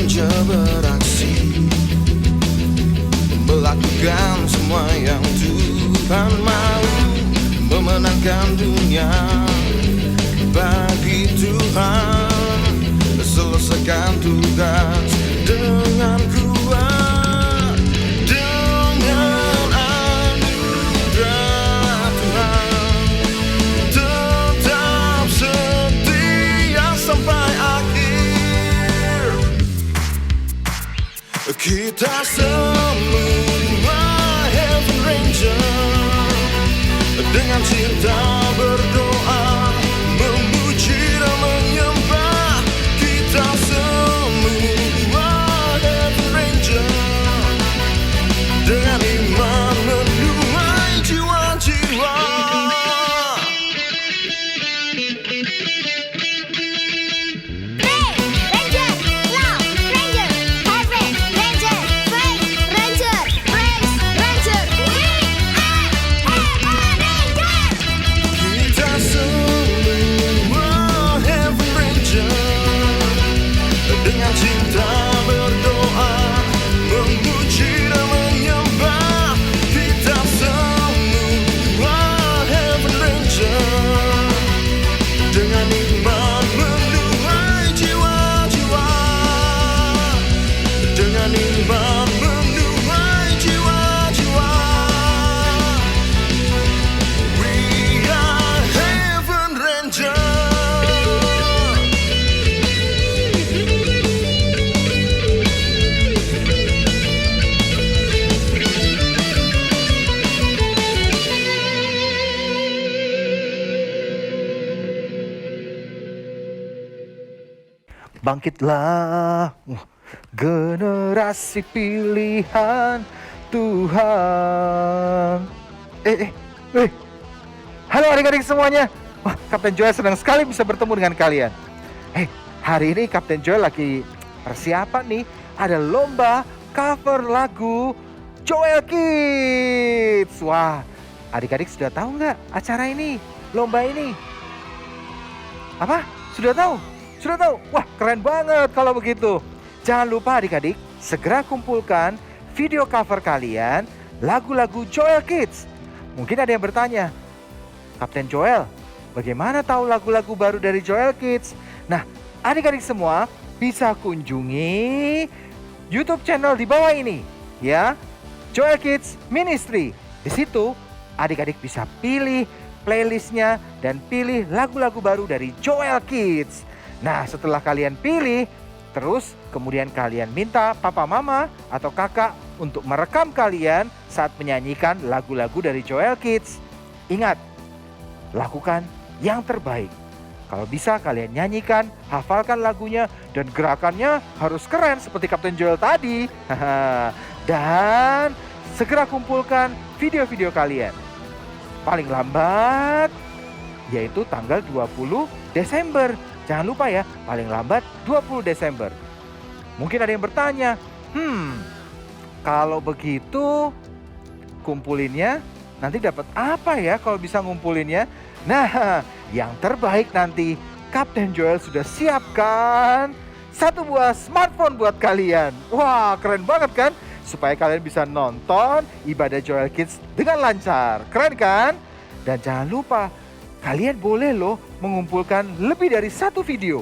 Ranger beraksi, melakukan semua yang Tuhan mau, memenangkan dunia. Bagi Tuhan, selesaikan tugas dengan kuat, dengan anugerah Tuhan. Tetap setia sampai akhir. Kita semua Heaven Ranger, dengan cinta berdoa, memuji dan menyembah. Kita semua Heaven Ranger, dengan iman menuai jiwa-jiwa. Dengan cinta berdoa, memuji dan menyembah. Kita semua Heaven Ranger, dengan iman menuai jiwa-jiwa. Dengan iman menuai jiwa-jiwa. We are Heaven Ranger. Bangkitlah generasi pilihan Tuhan. Halo adik-adik semuanya. Wah, Kapten Joel senang sekali bisa bertemu dengan kalian. Hari ini Kapten Joel lagi persiapan nih. Ada lomba cover lagu Joel Kids. Wah, adik-adik sudah tahu nggak acara ini, lomba ini? Apa? Sudah tahu? Sudah tahu? Wah, keren banget kalau begitu. Jangan lupa adik-adik, segera kumpulkan video cover kalian lagu-lagu Joel Kids. Mungkin ada yang bertanya, Kapten Joel, bagaimana tahu lagu-lagu baru dari Joel Kids? Nah, adik-adik semua bisa kunjungi YouTube channel di bawah ini, ya, Joel Kids Ministry. Di situ adik-adik bisa pilih playlistnya dan pilih lagu-lagu baru dari Joel Kids. Nah, setelah kalian pilih, terus kemudian kalian minta papa mama atau kakak untuk merekam kalian saat menyanyikan lagu-lagu dari Joel Kids. Ingat, lakukan yang terbaik. Kalau bisa kalian nyanyikan, hafalkan lagunya, dan gerakannya harus keren seperti Kapten Joel tadi. Dan segera kumpulkan video-video kalian. Paling lambat yaitu tanggal 20 Desember. Jangan lupa ya, paling lambat 20 Desember. Mungkin ada yang bertanya, kalau begitu kumpulinnya nanti dapat apa ya kalau bisa ngumpulinnya? Nah, yang terbaik nanti Kapten Joel sudah siapkan satu buah smartphone buat kalian. Wah, keren banget kan? Supaya kalian bisa nonton ibadah Joel Kids dengan lancar. Keren kan? Dan jangan lupa, kalian boleh loh mengumpulkan lebih dari satu video.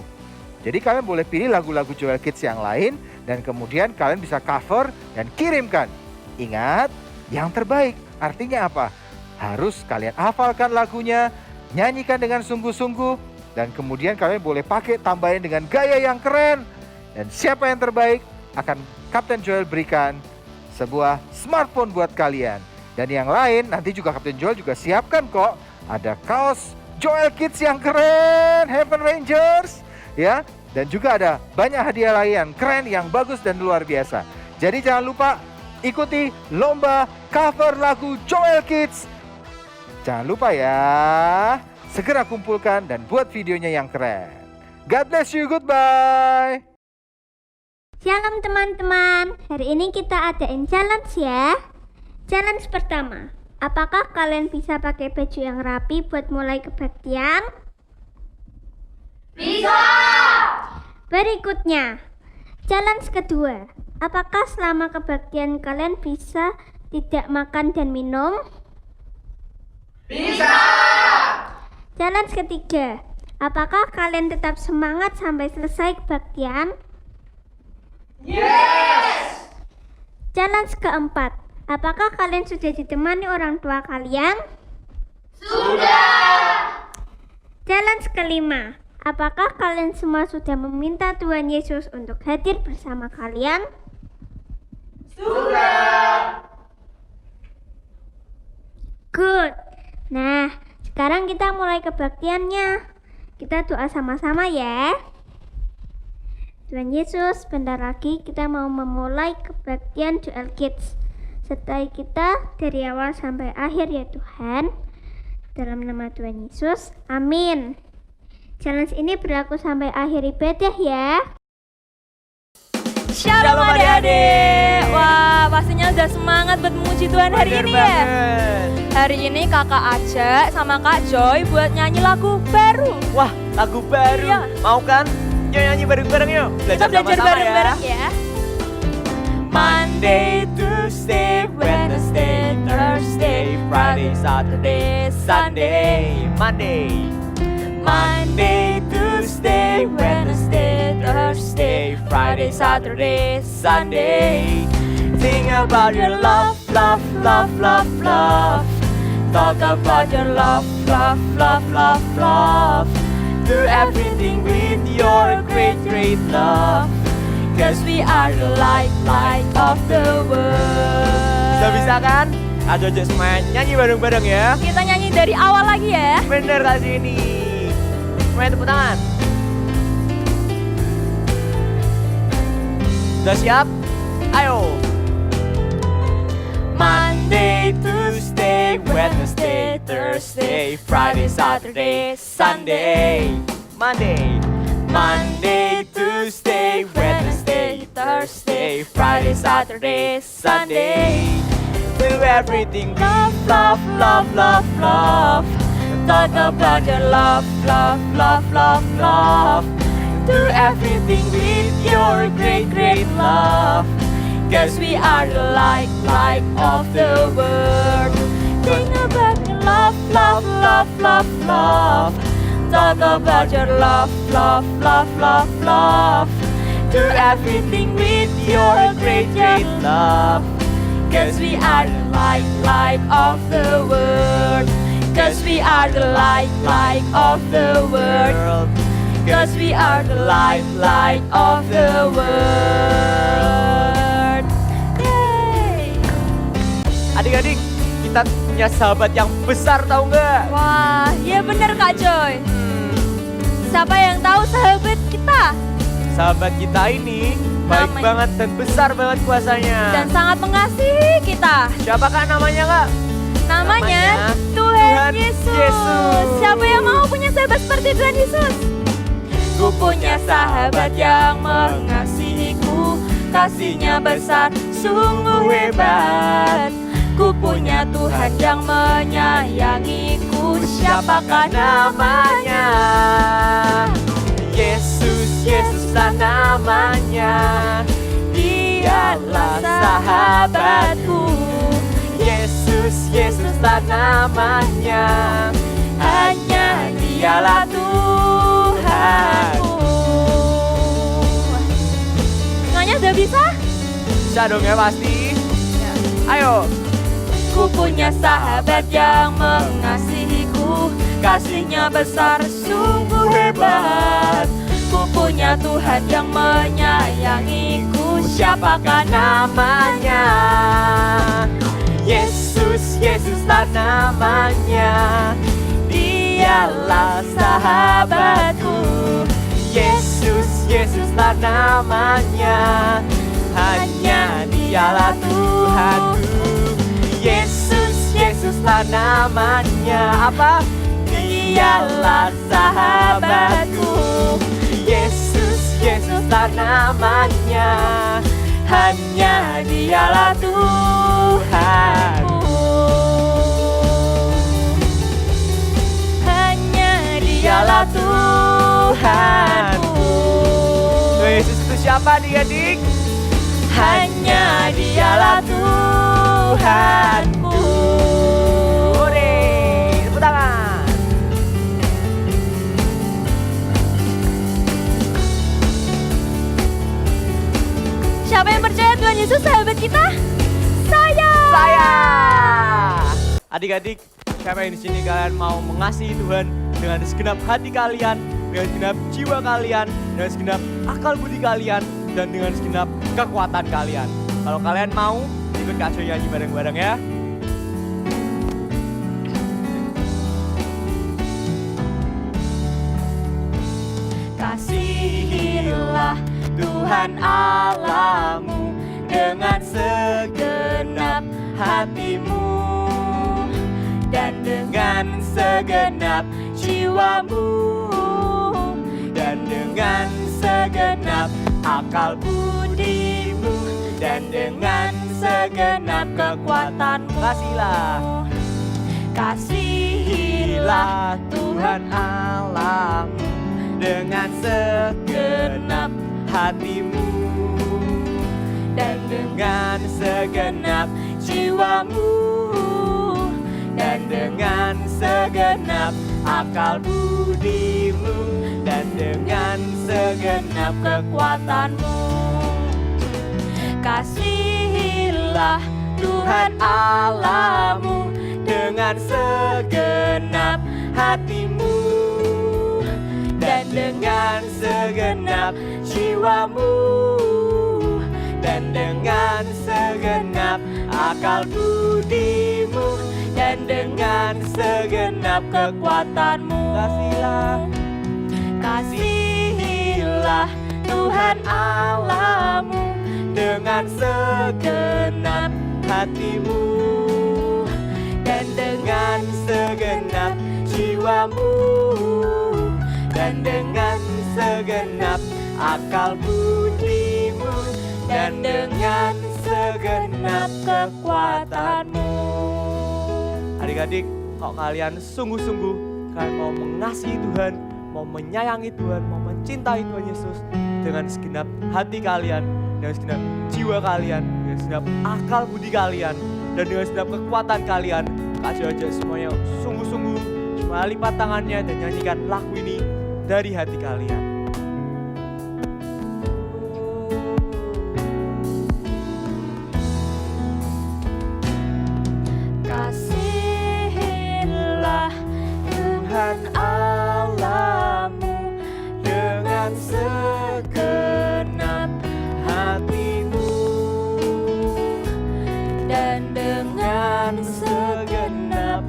Jadi kalian boleh pilih lagu-lagu Joel Kids yang lain dan kemudian kalian bisa cover dan kirimkan. Ingat, yang terbaik artinya apa? Harus kalian hafalkan lagunya, nyanyikan dengan sungguh-sungguh, dan kemudian kalian boleh pakai tambahin dengan gaya yang keren. Dan siapa yang terbaik akan Kapten Joel berikan sebuah smartphone buat kalian. Dan yang lain nanti juga Kapten Joel juga siapkan kok. Ada kaos Joel Kids yang keren, Heaven Rangers, ya. Dan juga ada banyak hadiah lain yang keren, yang bagus dan luar biasa. Jadi jangan lupa ikuti lomba cover lagu Joel Kids. Jangan lupa ya, segera kumpulkan dan buat videonya yang keren. God bless you, goodbye. Shalom teman-teman, hari ini kita adain challenge ya. Challenge pertama, apakah kalian bisa pakai baju yang rapi buat mulai kebaktian? Bisa! Berikutnya, Challenge kedua, apakah selama kebaktian kalian bisa tidak makan dan minum? Bisa! Challenge ketiga, apakah kalian tetap semangat sampai selesai kebaktian? Yes! Challenge keempat, apakah kalian sudah ditemani orang tua kalian? Sudah! Challenge kelima, apakah kalian semua sudah meminta Tuhan Yesus untuk hadir bersama kalian? Sudah! Good. Nah, sekarang kita mulai kebaktiannya. Kita doa sama-sama ya. Tuhan Yesus, bentar lagi kita mau memulai kebaktian Joel Kids. Sertai kita dari awal sampai akhir ya Tuhan. Dalam nama Tuhan Yesus, amin. Challenge ini berlaku sampai akhir ibadah ya. Shalom adik-adik. Wah, pastinya udah semangat buat memuji Tuhan hari ini ya. Hari ini kakak ajak sama kak Joy buat nyanyi lagu baru. Wah, lagu baru. Iya. Mau kan? Yuk nyanyi bareng-bareng yuk. Kita belajar sama-sama bareng-bareng ya. Monday, Tuesday, Wednesday, Thursday, Friday, Saturday, Sunday. Monday. Monday, Tuesday, Wednesday, Thursday, Friday, Saturday, Sunday. Think about your love, love, love, love, love. Talk about your love, love, love, love, love. Do everything with your great, great love. Cause we are the light of the world. Sudah bisa kan? Ayo semuanya nyanyi bareng-bareng ya. Kita nyanyi dari awal lagi ya. Bener kasih ini. Semuanya tepuk tangan. Sudah siap? Ayo. Monday, Tuesday, Wednesday, Thursday, Friday, Saturday, Sunday. Monday. Monday, Tuesday, Wednesday, Thursday, Friday, Saturday, Sunday. Do everything Love, love, love, love, love. Talk about your love, love, love, love, love. Do everything with your great, great love. Cause we are the light of the world. Think about your love, love, love, love, love. Talk about your love, love, love, love, love. Do everything with your great, great love. Cause we are the light of the world. Cause we are the light of the world. Cause we are the light of the world. Yay. Adik-adik, kita punya sahabat yang besar tahu nggak? Wah, ya bener Kak Joy. Siapa yang tahu sahabat kita? Sahabat kita ini baik Namanya. banget dan besar banget kuasanya. Dan sangat mengasihi kita. Siapakah namanya kak? Namanya Tuhan Tuhan Yesus. Yesus. Siapa yang mau punya sahabat seperti Tuhan Yesus? Ku punya sahabat yang mengasihiku, kasihnya besar, sungguh hebat. Ku punya Tuhan yang menyayangiku, siapakah namanya? Yesus, Yesuslah namanya. Dialah sahabatku. Yesus, Yesuslah namanya. Hanya dialah Tuhanku. Semuanya udah bisa? Bisa dong ya pasti. Ayo. Ku punya sahabat yang mengasihiku, kasihnya besar, sungguh hebat. Ku punya Tuhan yang menyayangiku, siapakah namanya? Yesus, Yesuslah namanya. Dialah sahabatku. Yesus, Yesuslah namanya. Hanya dialah Tuhanku. Yesus, Yesuslah namanya. Apa? Dialah sahabatku. Yesus, Yesuslah namanya. Hanya dialah Tuhan. Hanya dialah Tuhanku. Yesus itu siapa? Apa adik-adik? Hanya Dialah Tuhanku. Hore, tepuk tangan. Siapa yang percaya Tuhan Yesus sahabat kita? Saya. Adik-adik, siapa yang di sini kalian mau mengasihi Tuhan dengan segenap hati kalian, dengan segenap jiwa kalian, dengan segenap akal budi kalian, dan dengan segenap kekuatan kalian. Kalau kalian mau, ikut Kak Jo nyanyi bareng-bareng ya. Kasihilah Tuhan Allahmu dengan segenap hatimu dan dengan segenap jiwamu dan dengan segenap akal budimu dan dengan segenap kekuatanmu. Kasihilah Tuhan Allahmu dengan segenap hatimu dan dengan segenap jiwamu dan dengan segenap akal budimu dan dengan segenap kekuatanmu. Kasihilah Tuhan Allahmu dengan segenap hatimu dan dengan segenap jiwamu dan dengan segenap akal budimu dan dengan segenap kekuatanmu. Kasihilah Tuhan Allahmu dengan segenap hatimu dan dengan segenap jiwamu dan dengan segenap akal budimu dan dengan segenap kekuatanmu. Adik-adik, kalau kalian sungguh-sungguh kalian mau mengasihi Tuhan, mau menyayangi Tuhan, mau mencintai Tuhan Yesus dengan segenap hati kalian, dengan segenap jiwa kalian, dengan segenap akal budi kalian, dan dengan segenap kekuatan kalian, kasih aja semuanya sungguh-sungguh, semua lipat tangannya dan nyanyikan lagu ini dari hati kalian. Kasihilah Tuhan Allahmu dengan segenap hatimu dan dengan segenap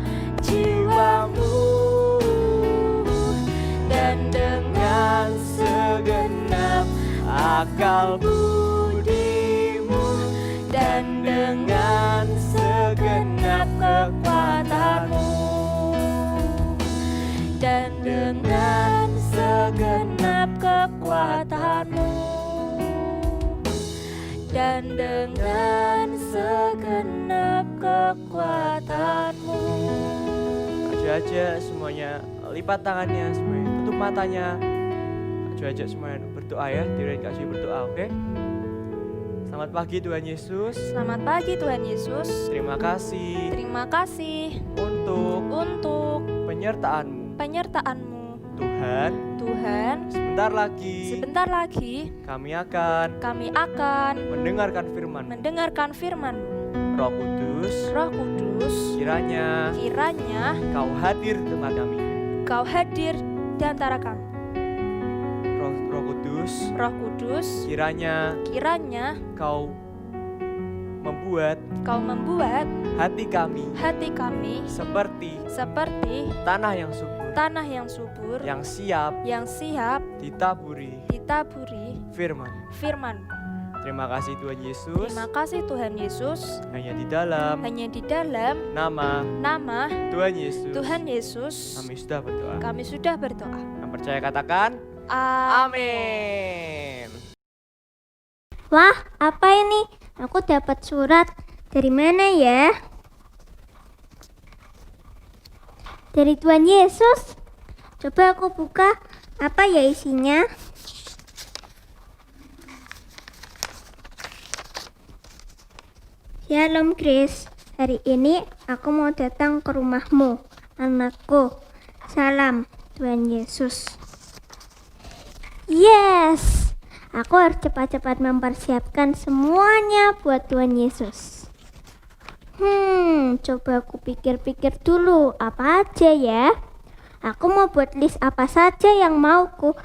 jiwamu dan dengan segenap akal budimu dan dengan segenap kekuatanmu dan dengan segenap kekuatanmu dan dengan segenap kekuatanmu. Kasih aja semuanya lipat tangannya, semuanya tutup matanya. Kasih aja semuanya berdoa ya, diri kasih berdoa, oke? Selamat pagi Tuhan Yesus. Selamat pagi Tuhan Yesus. Terima kasih Terima kasih untuk penyertaan-Mu. Tuhan, sebentar lagi kami akan mendengarkan firman-Mu. Roh Kudus, kiranya Kau hadir di tengah kami. Kau hadir di antara kami. Roh Kudus, kiranya Kau membuat hati kami seperti tanah yang subur yang siap ditaburi firman. Terima kasih Tuhan Yesus. Terima kasih Tuhan Yesus. Hanya di dalam nama Tuhan Yesus kami sudah berdoa. Yang percaya katakan amin. Wah, apa ini? Aku dapat surat. Dari mana ya? Dari Tuhan Yesus. Coba aku buka. Apa ya isinya? Shalom Grace, hari ini aku mau datang ke rumahmu, anakku. Salam, Tuhan Yesus. Yes, aku harus cepat-cepat mempersiapkan semuanya buat Tuhan Yesus. Coba aku pikir-pikir dulu apa aja ya. Aku mau buat list apa saja yang mau ku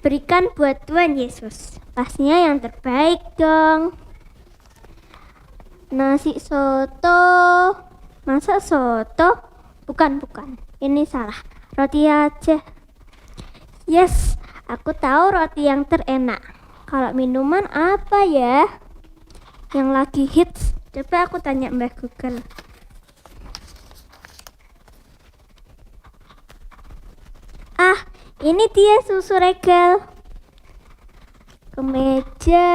berikan buat Tuhan Yesus. Pastinya yang terbaik dong. Nasi soto. Masa soto? Bukan. Ini salah. Roti aja. Yes, aku tahu roti yang terenak. Kalau minuman apa ya? Yang lagi hits. Coba aku tanya Mbak Google. Ini dia susu regal. Kemeja.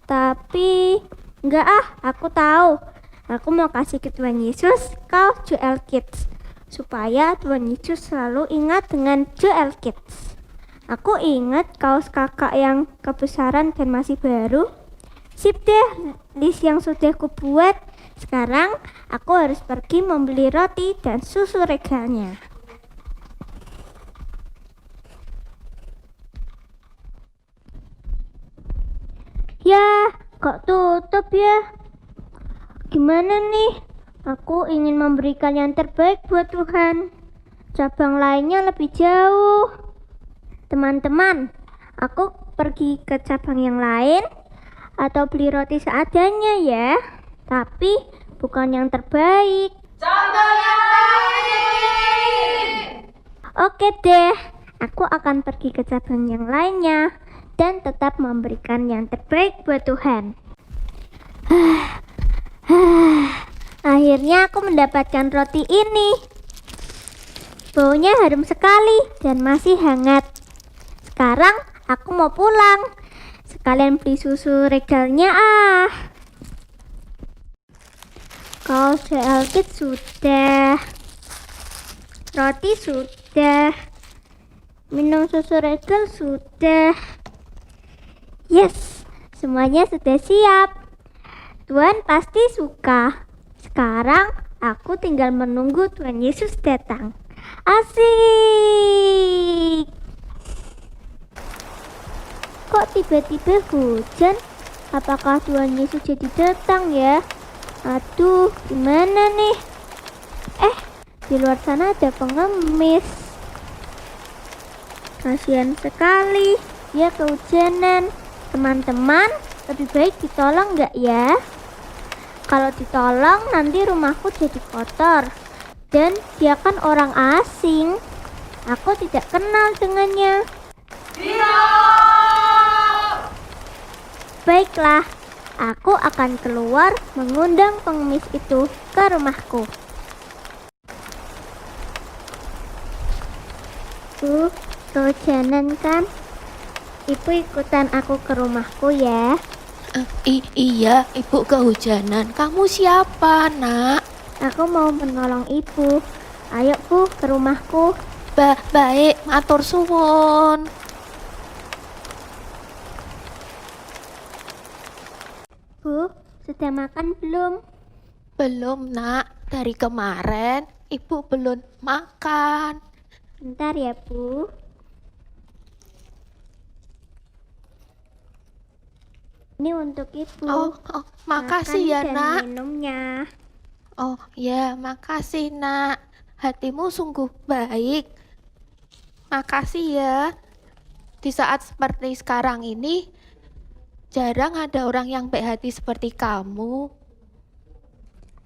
Tapi enggak aku tahu. Aku mau kasih ke Tuhan Yesus kaos Joel Kids. Supaya Tuhan Yesus selalu ingat dengan Joel Kids. Aku ingat kaos kakak yang kebesaran dan masih baru. Sip deh, list yang sudah kubuat. Sekarang aku harus pergi membeli roti dan susu regalnya. Ya, kok tutup ya? Gimana nih? Aku ingin memberikan yang terbaik buat Tuhan. Cabang lainnya lebih jauh. Teman-teman, aku pergi ke cabang yang lain atau beli roti seadanya ya. Tapi bukan yang terbaik. Cabang yang lain. Oke deh, aku akan pergi ke cabang yang lainnya dan tetap memberikan yang terbaik buat Tuhan. Akhirnya aku mendapatkan roti ini. Baunya harum sekali dan masih hangat. Sekarang aku mau pulang. Sekalian beli susu regalnya Kaos Joel Kids sudah. Roti sudah. Minum susu regal sudah. Yes, semuanya sudah siap. Tuhan pasti suka. Sekarang aku tinggal menunggu Tuhan Yesus datang. Asik. Kok tiba-tiba hujan? Apakah Tuhan Yesus jadi datang ya? Aduh, gimana nih? Di luar sana ada pengemis. Kasihan sekali, dia kehujanan. Teman-teman, lebih baik ditolong nggak ya? Kalau ditolong nanti rumahku jadi kotor. Dan dia kan orang asing. Aku tidak kenal dengannya. Baiklah, aku akan keluar mengundang pengemis itu ke rumahku. Kehujanan kan? Ibu ikutan aku ke rumahku ya. Iya, ibu kehujanan. Kamu siapa, nak? Aku mau menolong ibu. Ayo Bu, ke rumahku. Baik, matur suwun. Bu, sudah makan belum? Belum, nak. Dari kemarin ibu belum makan. Bentar ya Bu. Ini untuk ibu. Oh, makasih Makan ya, dan nak. minumnya. Oh, ya, makasih, nak. Hatimu sungguh baik. Makasih ya. Di saat seperti sekarang ini, jarang ada orang yang baik hati seperti kamu.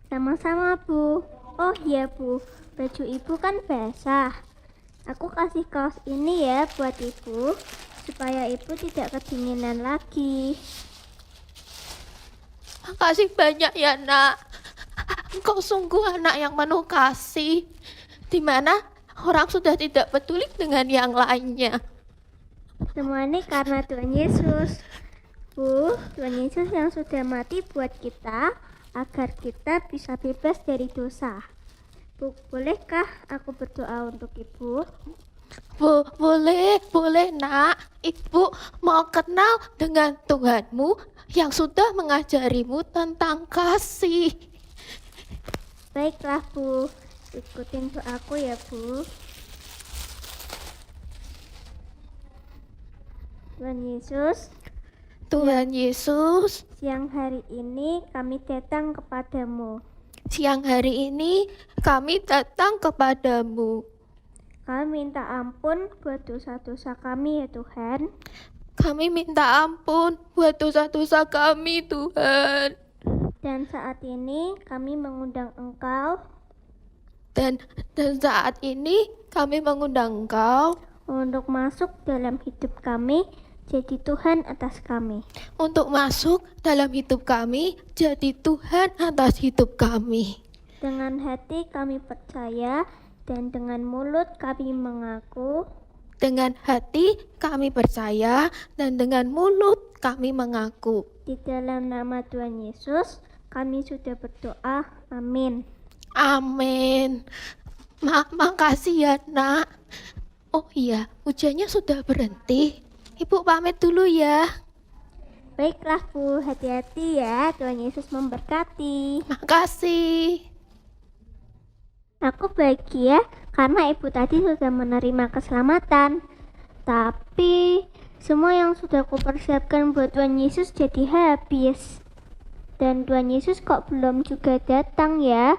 Sama-sama Bu. Oh iya Bu, baju ibu kan basah. Aku kasih kaos ini ya buat ibu, supaya ibu tidak kedinginan lagi. Makasih banyak ya, nak. Engkau sungguh anak yang penuh kasih, di mana orang sudah tidak peduli dengan yang lainnya. Semua ini karena Tuhan Yesus. Bu, Tuhan Yesus yang sudah mati buat kita, agar kita bisa bebas dari dosa. Bu, bolehkah aku berdoa untuk ibu? Boleh nak. Ibu mau kenal dengan Tuhanmu yang sudah mengajarimu tentang kasih. Baiklah Bu, ikutin doaku ya Bu. Tuhan Yesus, Tuhan Yesus, siang hari ini kami datang kepadamu. siang hari ini kami datang kepadamu. Kami minta ampun buat dosa-dosa kami ya Tuhan. Kami minta ampun buat dosa-dosa kami, Tuhan. Dan saat ini kami mengundang Engkau Dan saat ini kami mengundang Engkau untuk masuk dalam hidup kami, jadi Tuhan atas kami. untuk masuk dalam hidup kami, jadi Tuhan atas hidup kami. Dengan hati kami percaya dan dengan mulut kami mengaku. Dengan hati kami percaya dan dengan mulut kami mengaku. Di dalam nama Tuhan Yesus, kami sudah berdoa. Amin. Amin. Makasih ya, Nak. Oh iya, hujannya sudah berhenti. Ibu pamit dulu ya. Baiklah Bu, hati-hati ya. Tuhan Yesus memberkati. Makasih. Aku bahagia karena ibu tadi sudah menerima keselamatan. Tapi semua yang sudah aku persiapkan buat Tuhan Yesus jadi habis. Dan Tuhan Yesus kok belum juga datang ya?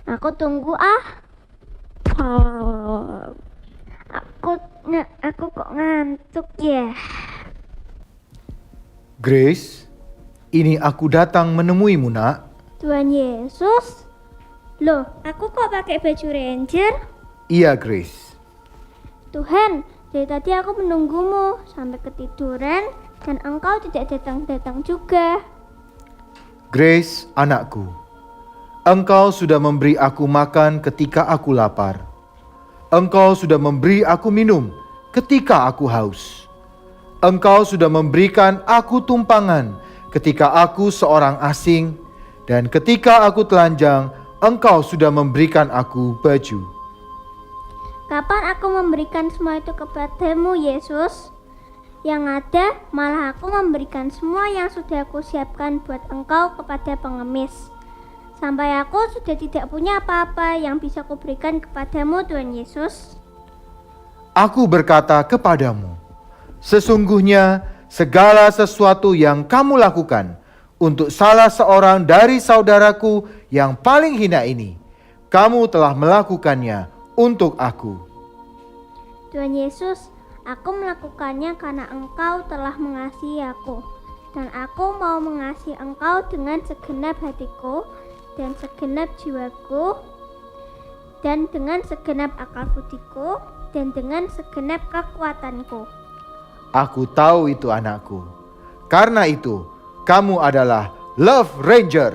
Aku tunggu ah. Aku kok ngantuk ya. Grace, ini aku datang menemuimu, nak. Tuhan Yesus. Loh, aku kok pakai baju ranger? Iya, Grace. Tuhan, dari tadi aku menunggumu sampai ketiduran dan engkau tidak datang-datang juga. Grace, anakku. Engkau sudah memberi aku makan ketika aku lapar. Engkau sudah memberi aku minum ketika aku haus. Engkau sudah memberikan aku tumpangan ketika aku seorang asing, dan ketika aku telanjang, Engkau sudah memberikan aku baju. Kapan aku memberikan semua itu kepadamu, Yesus? Yang ada, malah aku memberikan semua yang sudah aku siapkan buat engkau kepada pengemis. Sampai aku sudah tidak punya apa-apa yang bisa kuberikan kepadamu, Tuhan Yesus. Aku berkata kepadamu, sesungguhnya segala sesuatu yang kamu lakukan untuk salah seorang dari saudaraku yang paling hina ini, kamu telah melakukannya untuk aku. Tuhan Yesus, aku melakukannya karena engkau telah mengasihi aku. Dan aku mau mengasihi engkau dengan segenap hatiku, dan segenap jiwaku, dan dengan segenap akal budiku, dan dengan segenap kekuatanku. Aku tahu itu, anakku. Karena itu, kamu adalah Love Ranger.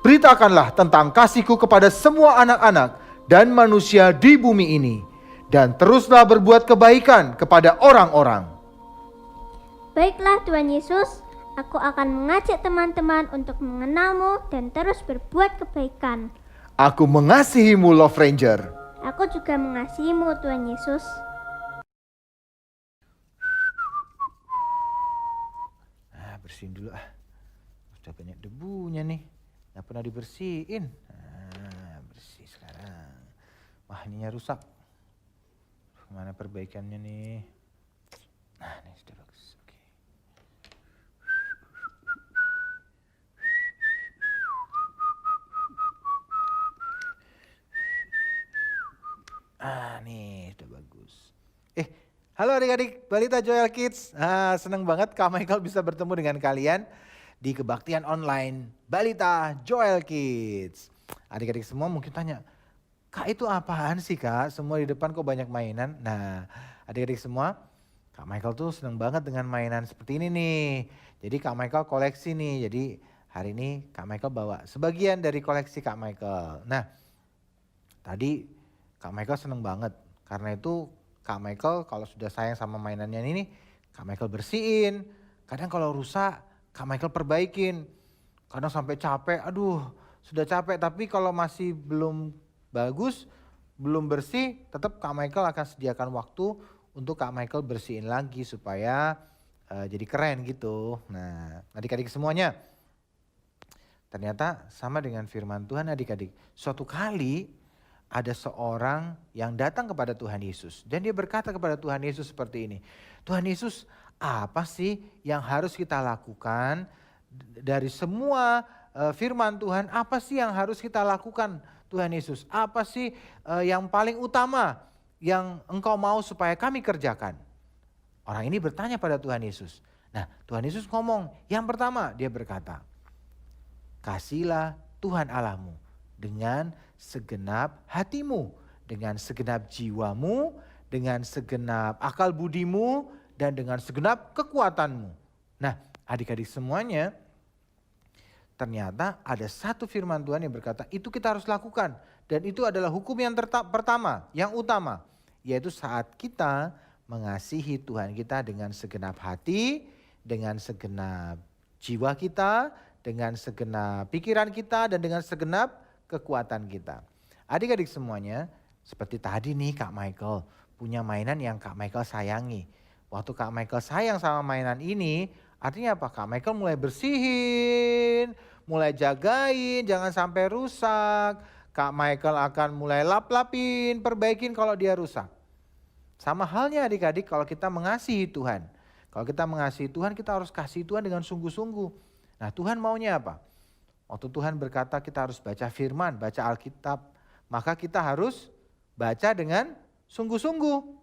Beritakanlah tentang kasihku kepada semua anak-anak dan manusia di bumi ini. Dan teruslah berbuat kebaikan kepada orang-orang. Baiklah Tuhan Yesus, aku akan mengajak teman-teman untuk mengenalmu dan terus berbuat kebaikan. Aku mengasihimu, Love Ranger. Aku juga mengasihimu Tuhan Yesus. Bersihin dulu ah. Sudah banyak debunya nih. Nggak pernah dibersihin. Bersih sekarang. Wah, ininya rusak. Mana perbaikannya nih? Nah, ini sudah bagus. Oke. Nih sudah bagus. Halo adik-adik Balita Joel Kids. Senang banget Kak Michael bisa bertemu dengan kalian di kebaktian online Balita Joel Kids. Adik-adik semua mungkin tanya, Kak itu apaan sih Kak? Semua di depan kok banyak mainan. Nah, adik-adik semua, Kak Michael tuh senang banget dengan mainan seperti ini nih. Jadi Kak Michael koleksi nih. Jadi hari ini Kak Michael bawa sebagian dari koleksi Kak Michael. Nah, tadi Kak Michael senang banget. Karena itu Kak Michael kalau sudah sayang sama mainannya ini, Kak Michael bersihin. Kadang kalau rusak, Kak Michael perbaikin. Kadang sampai capek, aduh sudah capek. Tapi kalau masih belum bagus, belum bersih, tetap Kak Michael akan sediakan waktu untuk Kak Michael bersihin lagi supaya jadi keren gitu. Nah, adik-adik semuanya, ternyata sama dengan firman Tuhan adik-adik. Suatu kali ada seorang yang datang kepada Tuhan Yesus dan dia berkata kepada Tuhan Yesus seperti ini. Tuhan Yesus, apa sih yang harus kita lakukan dari semua firman Tuhan? Apa sih yang harus kita lakukan Tuhan Yesus? Apa sih yang paling utama yang engkau mau supaya kami kerjakan? Orang ini bertanya pada Tuhan Yesus. Nah, Tuhan Yesus ngomong, yang pertama dia berkata, kasihlah Tuhan Allahmu dengan segenap hatimu, dengan segenap jiwamu, dengan segenap akal budimu, dan dengan segenap kekuatanmu. Nah, adik-adik semuanya, ternyata ada satu firman Tuhan yang berkata, itu kita harus lakukan. Dan itu adalah hukum yang pertama, yang utama. Yaitu saat kita mengasihi Tuhan kita dengan segenap hati, dengan segenap jiwa kita, dengan segenap pikiran kita, dan dengan segenap kekuatan kita. Adik-adik semuanya, seperti tadi nih Kak Michael punya mainan yang Kak Michael sayangi. Waktu Kak Michael sayang sama mainan ini, artinya apa? Kak Michael mulai bersihin, mulai jagain, jangan sampai rusak. Kak Michael akan mulai lap-lapin, perbaikin kalau dia rusak. Sama halnya adik-adik kalau kita mengasihi Tuhan. Kalau kita mengasihi Tuhan, kita harus kasih Tuhan dengan sungguh-sungguh. Nah, Tuhan maunya apa? Waktu Tuhan berkata kita harus baca firman, baca Alkitab, maka kita harus baca dengan sungguh-sungguh.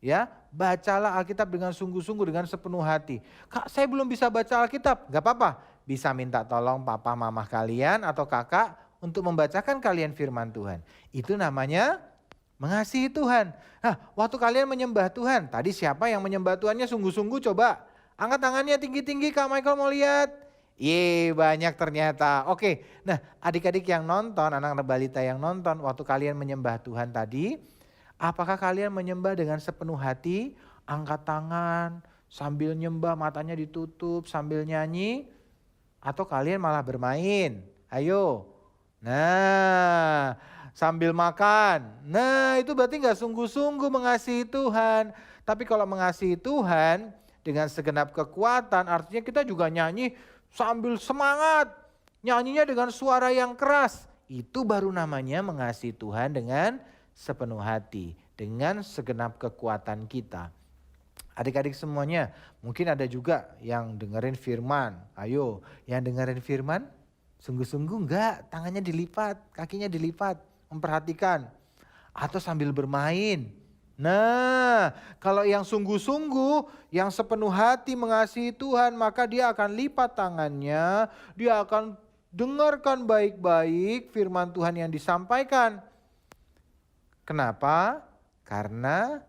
Ya, bacalah Alkitab dengan sungguh-sungguh, dengan sepenuh hati. Kak, saya belum bisa baca Alkitab. Gak apa-apa, bisa minta tolong papa mama kalian atau kakak untuk membacakan kalian firman Tuhan. Itu namanya mengasihi Tuhan. Nah, waktu kalian menyembah Tuhan, tadi siapa yang menyembah Tuhannya sungguh-sungguh? Coba angkat tangannya tinggi-tinggi, Kak Michael mau lihat. Banyak ternyata. Oke, nah adik-adik yang nonton, anak-anak balita yang nonton, waktu kalian menyembah Tuhan tadi, apakah kalian menyembah dengan sepenuh hati, angkat tangan, sambil nyembah matanya ditutup, sambil nyanyi, atau kalian malah bermain? Ayo. Nah, sambil makan. Nah, itu berarti gak sungguh-sungguh mengasihi Tuhan. Tapi kalau mengasihi Tuhan dengan segenap kekuatan, artinya kita juga nyanyi sambil semangat, nyanyinya dengan suara yang keras. Itu baru namanya mengasihi Tuhan dengan sepenuh hati, dengan segenap kekuatan kita. Adik-adik semuanya, mungkin ada juga yang dengerin firman. Ayo, yang dengerin firman sungguh-sungguh enggak, tangannya dilipat, kakinya dilipat, memperhatikan. Atau sambil bermain. Nah, kalau yang sungguh-sungguh, yang sepenuh hati mengasihi Tuhan, maka dia akan lipat tangannya, dia akan dengarkan baik-baik firman Tuhan yang disampaikan. Kenapa? Karena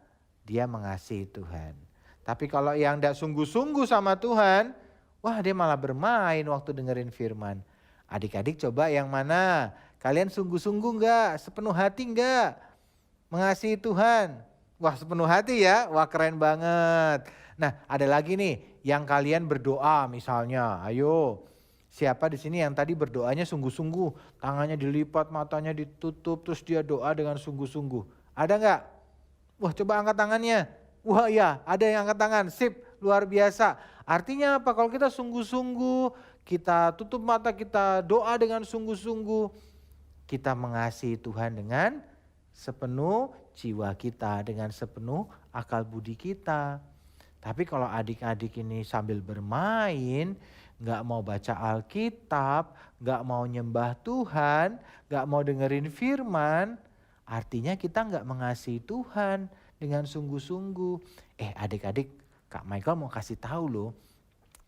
dia mengasihi Tuhan. Tapi kalau yang tidak sungguh-sungguh sama Tuhan, wah dia malah bermain waktu dengerin firman. Adik-adik coba yang mana? Kalian sungguh-sungguh enggak? Sepenuh hati enggak? Mengasihi Tuhan? Wah sepenuh hati ya, wah keren banget. Nah ada lagi nih yang kalian berdoa misalnya, ayo. Siapa di sini yang tadi berdoanya sungguh-sungguh, tangannya dilipat, matanya ditutup, terus dia doa dengan sungguh-sungguh. Ada enggak? Wah coba angkat tangannya. Wah ya ada yang angkat tangan, sip, luar biasa. Artinya apa? Kalau kita sungguh-sungguh, kita tutup mata, kita doa dengan sungguh-sungguh, kita mengasihi Tuhan dengan sepenuh jiwa kita, dengan sepenuh akal budi kita. Tapi kalau adik-adik ini sambil bermain, gak mau baca Alkitab, gak mau nyembah Tuhan, gak mau dengerin firman, artinya kita gak mengasihi Tuhan dengan sungguh-sungguh. Adik-adik, Kak Michael mau kasih tahu loh,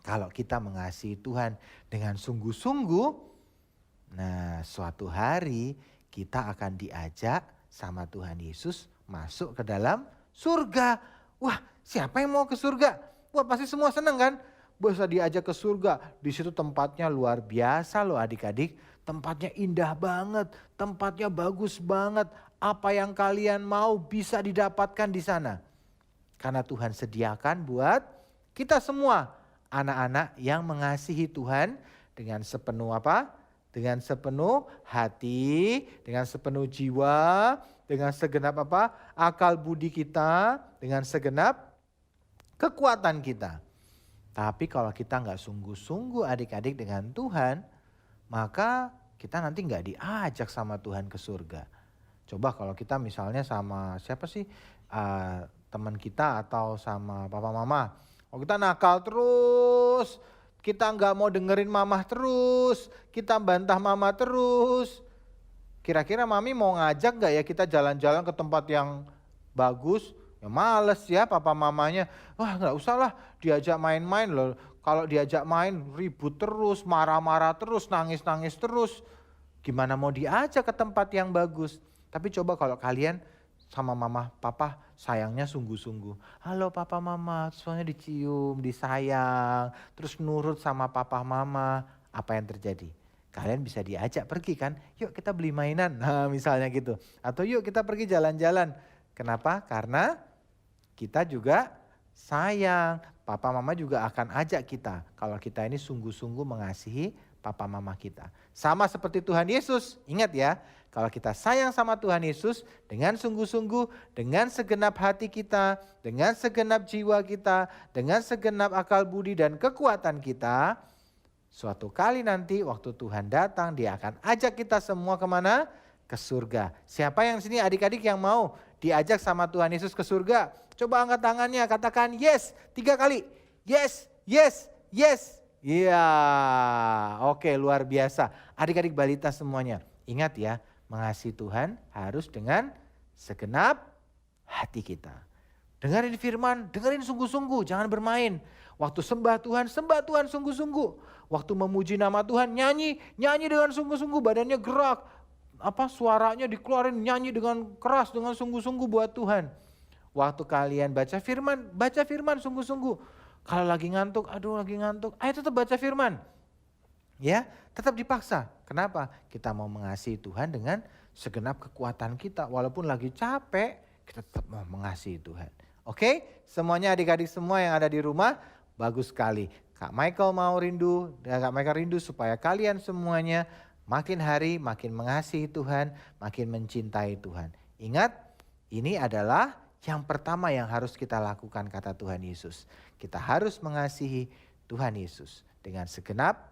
kalau kita mengasihi Tuhan dengan sungguh-sungguh, nah suatu hari kita akan diajak sama Tuhan Yesus masuk ke dalam surga. Wah, siapa yang mau ke surga? Wah, pasti semua senang kan? Bisa diajak ke surga. Di situ tempatnya luar biasa loh adik-adik. Tempatnya indah banget, tempatnya bagus banget. Apa yang kalian mau bisa didapatkan di sana. Karena Tuhan sediakan buat kita semua, anak-anak yang mengasihi Tuhan dengan sepenuh apa? dengan sepenuh hati, dengan sepenuh jiwa, dengan segenap akal budi kita, dengan segenap kekuatan kita. Tapi kalau kita nggak sungguh-sungguh adik-adik dengan Tuhan, maka kita nanti nggak diajak sama Tuhan ke surga. Coba kalau kita misalnya sama siapa sih teman kita atau sama papa mama. Kalau kita nakal terus, kita nggak mau dengerin mama terus, kita bantah mama terus. Kira-kira mami mau ngajak nggak ya kita jalan-jalan ke tempat yang bagus? Ya males ya papa mamanya. Wah nggak usah lah diajak main-main loh. Kalau diajak main ribut terus, marah-marah terus, nangis-nangis terus. Gimana mau diajak ke tempat yang bagus? Tapi coba kalau kalian sama mama papa sayangnya sungguh-sungguh. Halo papa mama, soalnya dicium, disayang, terus nurut sama papa mama. Apa yang terjadi? Kalian bisa diajak pergi kan? Yuk kita beli mainan, nah, misalnya gitu. Atau yuk kita pergi jalan-jalan. Kenapa? Karena kita juga sayang. Papa mama juga akan ajak kita. Kalau kita ini sungguh-sungguh mengasihi papa mama kita. Sama seperti Tuhan Yesus, ingat ya. Kalau kita sayang sama Tuhan Yesus dengan sungguh-sungguh, dengan segenap hati kita, dengan segenap jiwa kita, dengan segenap akal budi dan kekuatan kita, suatu kali nanti waktu Tuhan datang, dia akan ajak kita semua kemana? Ke surga. Siapa yang sini adik-adik yang mau diajak sama Tuhan Yesus ke surga? Coba angkat tangannya, katakan yes 3 kali. Yes, yes, yes. Iya, oke luar biasa. Adik-adik balita semuanya, ingat ya. Mengasihi Tuhan harus dengan segenap hati kita. Dengerin firman, dengerin sungguh-sungguh, jangan bermain. Waktu sembah Tuhan sungguh-sungguh. Waktu memuji nama Tuhan, nyanyi dengan sungguh-sungguh, badannya gerak. Suaranya dikeluarin, nyanyi dengan keras, dengan sungguh-sungguh buat Tuhan. Waktu kalian baca firman sungguh-sungguh. Kalau lagi ngantuk, ayo tetap baca firman. Ya, tetap dipaksa. Kenapa? Kita mau mengasihi Tuhan dengan segenap kekuatan kita. Walaupun lagi capek, kita tetap mau mengasihi Tuhan. Oke? Semuanya adik-adik semua yang ada di rumah, bagus sekali. Kak Michael mau rindu, dan Kak Michael rindu supaya kalian semuanya makin hari makin mengasihi Tuhan, makin mencintai Tuhan. Ingat, ini adalah yang pertama yang harus kita lakukan kata Tuhan Yesus. Kita harus mengasihi Tuhan Yesus dengan segenap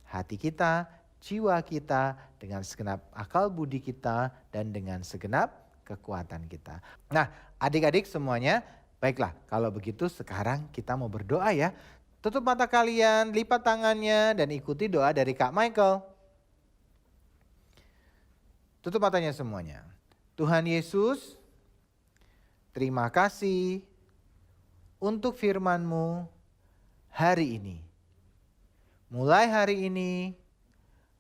hati kita, jiwa kita, dengan segenap akal budi kita, dan dengan segenap kekuatan kita. Nah, adik-adik semuanya, baiklah kalau begitu sekarang kita mau berdoa ya. Tutup mata kalian, lipat tangannya, dan ikuti doa dari Kak Michael. Tutup matanya semuanya. Tuhan Yesus, terima kasih untuk firman-Mu hari ini. Mulai hari ini,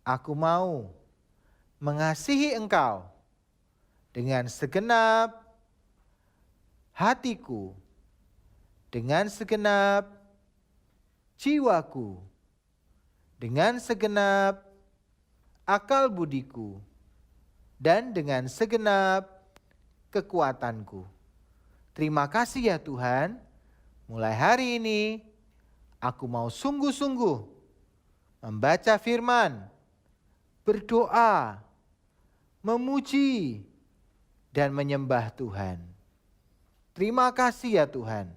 aku mau mengasihi Engkau dengan segenap hatiku, dengan segenap jiwaku, dengan segenap akal budiku, dan dengan segenap kekuatanku. Terima kasih ya Tuhan, mulai hari ini aku mau sungguh-sungguh membaca firman, berdoa, memuji, dan menyembah Tuhan. Terima kasih ya Tuhan.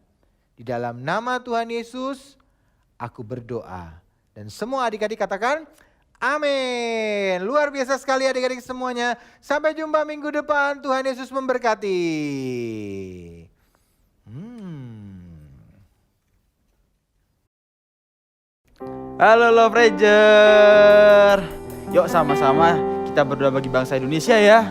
Di dalam nama Tuhan Yesus, aku berdoa. Dan semua adik-adik katakan, amin. Luar biasa sekali adik-adik semuanya. Sampai jumpa minggu depan. Tuhan Yesus memberkati. Halo Love Ranger. Yuk sama-sama kita berdoa bagi bangsa Indonesia ya.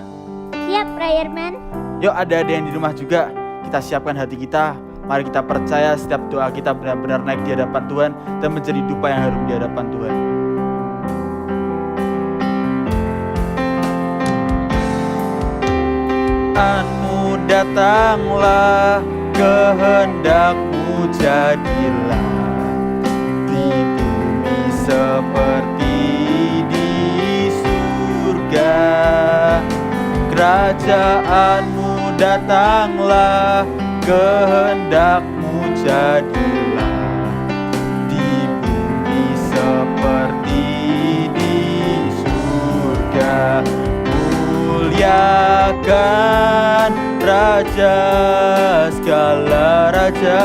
Siap, Rayerman. Yuk ada yang di rumah juga. Kita siapkan hati kita. Mari kita percaya setiap doa kita benar-benar naik di hadapan Tuhan dan menjadi dupa yang harum di hadapan Tuhan. Anu datanglah, kehendak-Mu jadilah di bumi seperti di surga. Kerajaan-Mu datanglah, kehendak-Mu jadilah di bumi seperti di surga. muliakan Raja segala raja,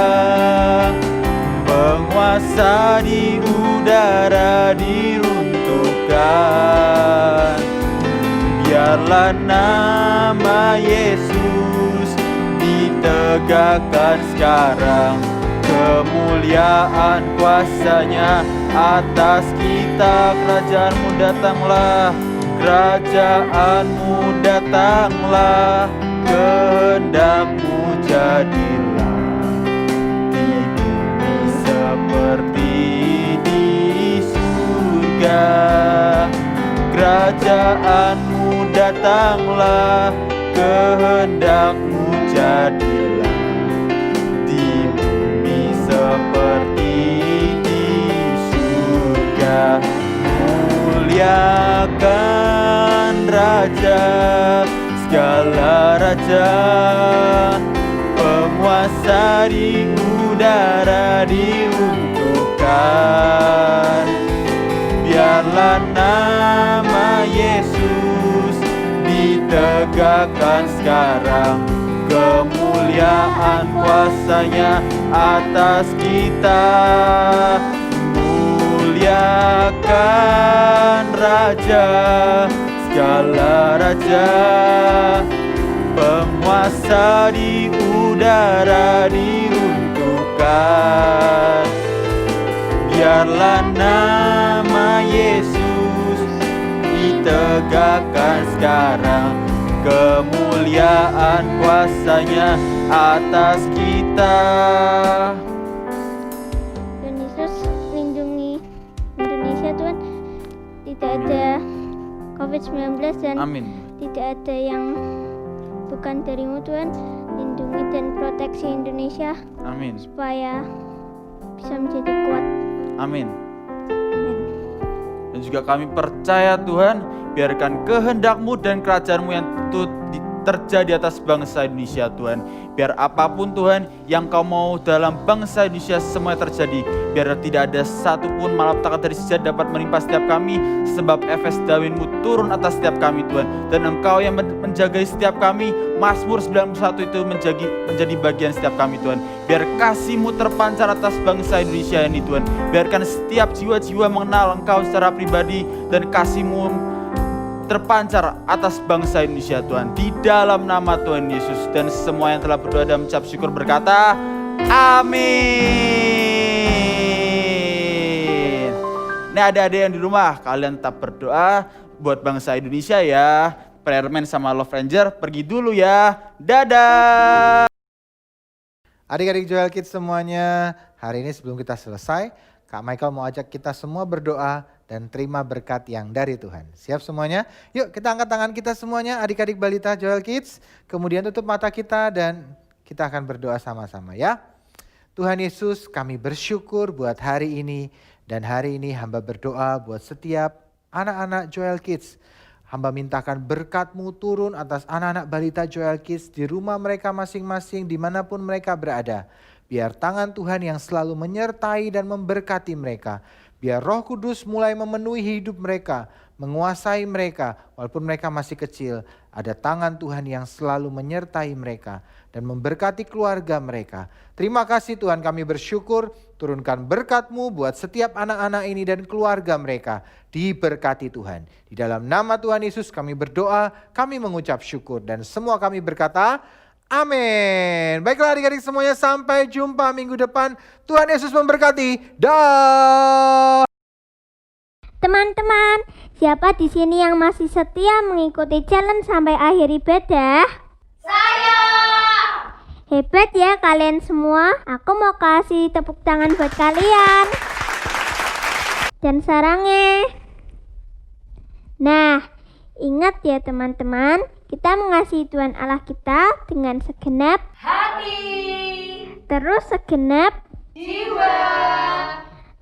penguasa di udara diruntuhkan. Biarlah nama Yesus ditegakkan sekarang, kemuliaan kuasanya atas kita. Kerajaanmu datanglah, kerajaanmu datanglah, kehendakmu jadilah di bumi seperti di surga. Kerajaanmu datanglah, kehendakmu jadilah di bumi seperti di surga. Muliakan Raja segala raja, penguasa di udara diruntuhkan. Biarlah nama Yesus ditegakkan sekarang, kemuliaan kuasanya atas kita. Muliakan Raja segala raja, penguasa di udara diruntuhkan. Biarlah nama Yesus ditegakkan sekarang, kemuliaan kuasanya atas kita. Tuhan Yesus lindungi Indonesia Tuhan, tidak ada COVID-19 dan Amin. tidak ada yang bukan darimu Tuhan. Lindungi dan proteksi Indonesia Amin. supaya bisa menjadi kuat. Amin. Dan juga kami percaya Tuhan, biarkan kehendak-Mu dan kerajaan-Mu yang terjadi atas bangsa Indonesia Tuhan. Biar apapun Tuhan yang Kau mau dalam bangsa Indonesia semuanya terjadi. Biar tidak ada satupun malapetaka dari sejat dapat menimpa setiap kami, sebab efes dawin-Mu turun atas setiap kami Tuhan. Dan Engkau yang menjaga setiap kami, Mazmur 91 itu menjadi bagian setiap kami Tuhan. Biar kasih-Mu terpancar atas bangsa Indonesia ini Tuhan. Biarkan setiap jiwa-jiwa mengenal Engkau secara pribadi, dan kasih-Mu terpancar atas bangsa Indonesia Tuhan. Di dalam nama Tuhan Yesus, dan semua yang telah berdoa dan mengucap syukur berkata amin. Nah, adik-adik yang di rumah, kalian tetap berdoa buat bangsa Indonesia ya. Prayerman sama Love Ranger pergi dulu ya. Dadah. Adik-adik Joel Kids semuanya, hari ini sebelum kita selesai, Kak Michael mau ajak kita semua berdoa dan terima berkat yang dari Tuhan. Siap semuanya? Yuk kita angkat tangan kita semuanya, adik-adik balita Joel Kids. Kemudian tutup mata kita dan kita akan berdoa sama-sama ya. Tuhan Yesus, kami bersyukur buat hari ini. Dan hari ini hamba berdoa buat setiap anak-anak Joel Kids. Hamba mintakan berkat-Mu turun atas anak-anak balita Joel Kids di rumah mereka masing-masing dimanapun mereka berada. Biar tangan Tuhan yang selalu menyertai dan memberkati mereka. Biar Roh Kudus mulai memenuhi hidup mereka, menguasai mereka walaupun mereka masih kecil. Ada tangan Tuhan yang selalu menyertai mereka dan memberkati keluarga mereka. Terima kasih Tuhan, kami bersyukur. Turunkan berkat-Mu buat setiap anak-anak ini dan keluarga mereka. Diberkati Tuhan. Di dalam nama Tuhan Yesus kami berdoa, kami mengucap syukur. Dan semua kami berkata amin. Baiklah adik-adik semuanya, sampai jumpa minggu depan. Tuhan Yesus memberkati. Dah. Teman-teman, siapa di sini yang masih setia mengikuti challenge sampai akhir ibadah? Saya! Hebat ya kalian semua. Aku mau kasih tepuk tangan buat kalian. Dan sarangnya. Nah, ingat ya teman-teman, kita mengasihi Tuhan Allah kita dengan segenap hati, terus segenap jiwa,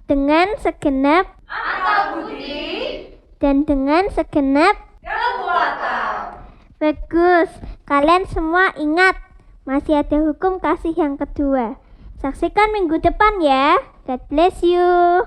dengan segenap akal budi, dan dengan segenap kekuatan. Bagus, kalian semua ingat, masih ada hukum kasih yang kedua. Saksikan minggu depan ya. God bless you.